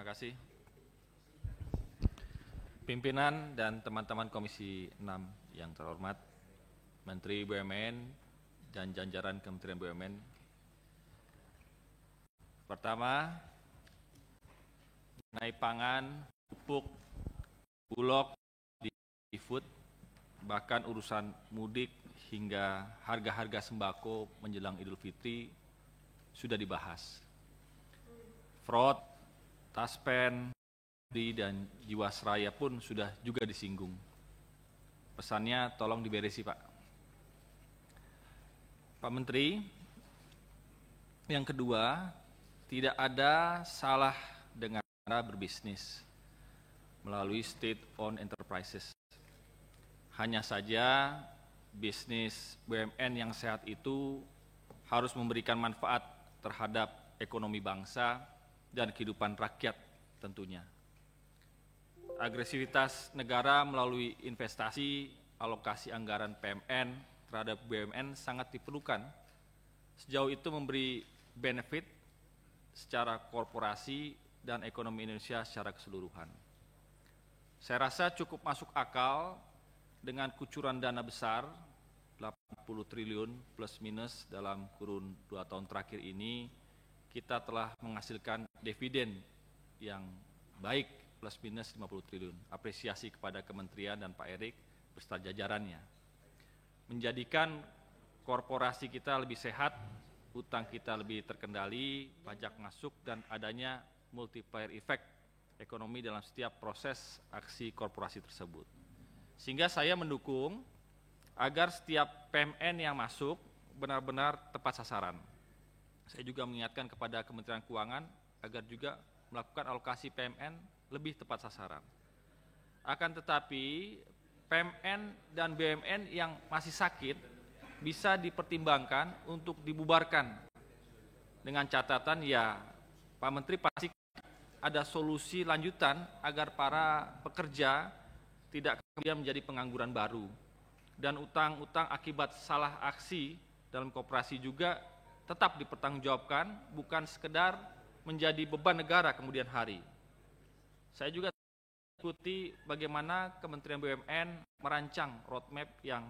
Terima kasih. Pimpinan dan teman-teman Komisi 6 yang terhormat, Menteri BUMN dan jajaran Kementerian BUMN. Pertama, mengenai pangan, pupuk, bulog, di food, bahkan urusan mudik hingga harga-harga sembako menjelang Idul Fitri sudah dibahas. Fraud, taspen, dan jiwasraya pun sudah juga disinggung. Pesannya tolong diberesi, Pak. Pak Menteri, yang kedua, tidak ada salah dengan cara berbisnis melalui state-owned enterprises. Hanya saja bisnis BUMN yang sehat itu harus memberikan manfaat terhadap ekonomi bangsa dan kehidupan rakyat tentunya. Agresivitas negara melalui investasi, alokasi anggaran PMN terhadap BUMN sangat diperlukan. Sejauh itu memberi benefit secara korporasi dan ekonomi Indonesia secara keseluruhan. Saya rasa cukup masuk akal dengan kucuran dana besar, 80 triliun plus minus dalam kurun 2 tahun terakhir ini, kita telah menghasilkan dividen yang baik, plus minus 50 triliun. Apresiasi kepada Kementerian dan Pak Erik beserta jajarannya. Menjadikan korporasi kita lebih sehat, utang kita lebih terkendali, pajak masuk, dan adanya multiplier effect ekonomi dalam setiap proses aksi korporasi tersebut. Sehingga saya mendukung agar setiap PMN yang masuk benar-benar tepat sasaran. Saya juga mengingatkan kepada Kementerian Keuangan agar juga melakukan alokasi PMN lebih tepat sasaran. Akan tetapi PMN dan BUMN yang masih sakit bisa dipertimbangkan untuk dibubarkan dengan catatan ya Pak Menteri pasti ada solusi lanjutan agar para pekerja tidak kemudian menjadi pengangguran baru, dan utang-utang akibat salah aksi dalam koperasi juga tetap dipertanggungjawabkan, bukan sekedar menjadi beban negara kemudian hari. Saya juga ikuti bagaimana Kementerian BUMN merancang roadmap yang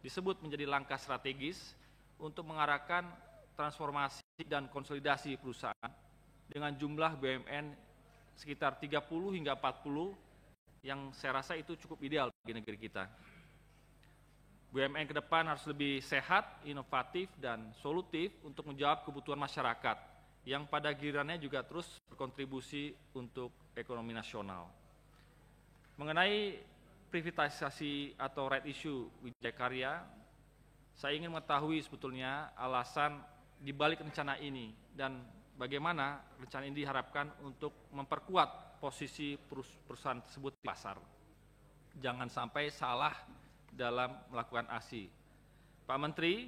disebut menjadi langkah strategis untuk mengarahkan transformasi dan konsolidasi perusahaan dengan jumlah BUMN sekitar 30 hingga 40 yang saya rasa itu cukup ideal bagi negeri kita. BUMN ke depan harus lebih sehat, inovatif, dan solutif untuk menjawab kebutuhan masyarakat yang pada gilirannya juga terus berkontribusi untuk ekonomi nasional. Mengenai privatisasi atau right issue Wijaya Karya, saya ingin mengetahui sebetulnya alasan dibalik rencana ini dan bagaimana rencana ini diharapkan untuk memperkuat posisi perusahaan tersebut di pasar. Jangan sampai salah dalam melakukan aksi. Pak Menteri,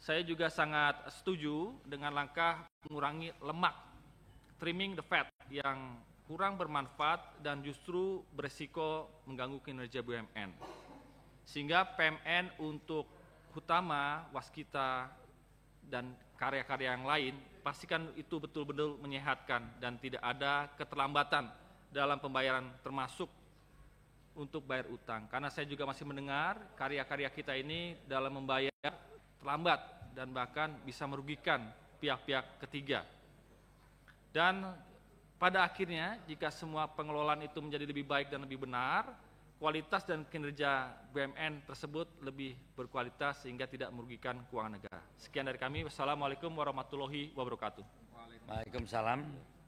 saya juga sangat setuju dengan langkah mengurangi lemak, trimming the fat yang kurang bermanfaat dan justru beresiko mengganggu kinerja BUMN. Sehingga PMN untuk Hutama, Waskita, dan karya-karya yang lain, pastikan itu betul-betul menyehatkan dan tidak ada keterlambatan dalam pembayaran termasuk untuk bayar utang. Karena saya juga masih mendengar karya-karya kita ini dalam membayar terlambat dan bahkan bisa merugikan pihak-pihak ketiga. Dan pada akhirnya jika semua pengelolaan itu menjadi lebih baik dan lebih benar, kualitas dan kinerja BUMN tersebut lebih berkualitas sehingga tidak merugikan keuangan negara. Sekian dari kami. Wassalamualaikum warahmatullahi wabarakatuh. Waalaikumsalam.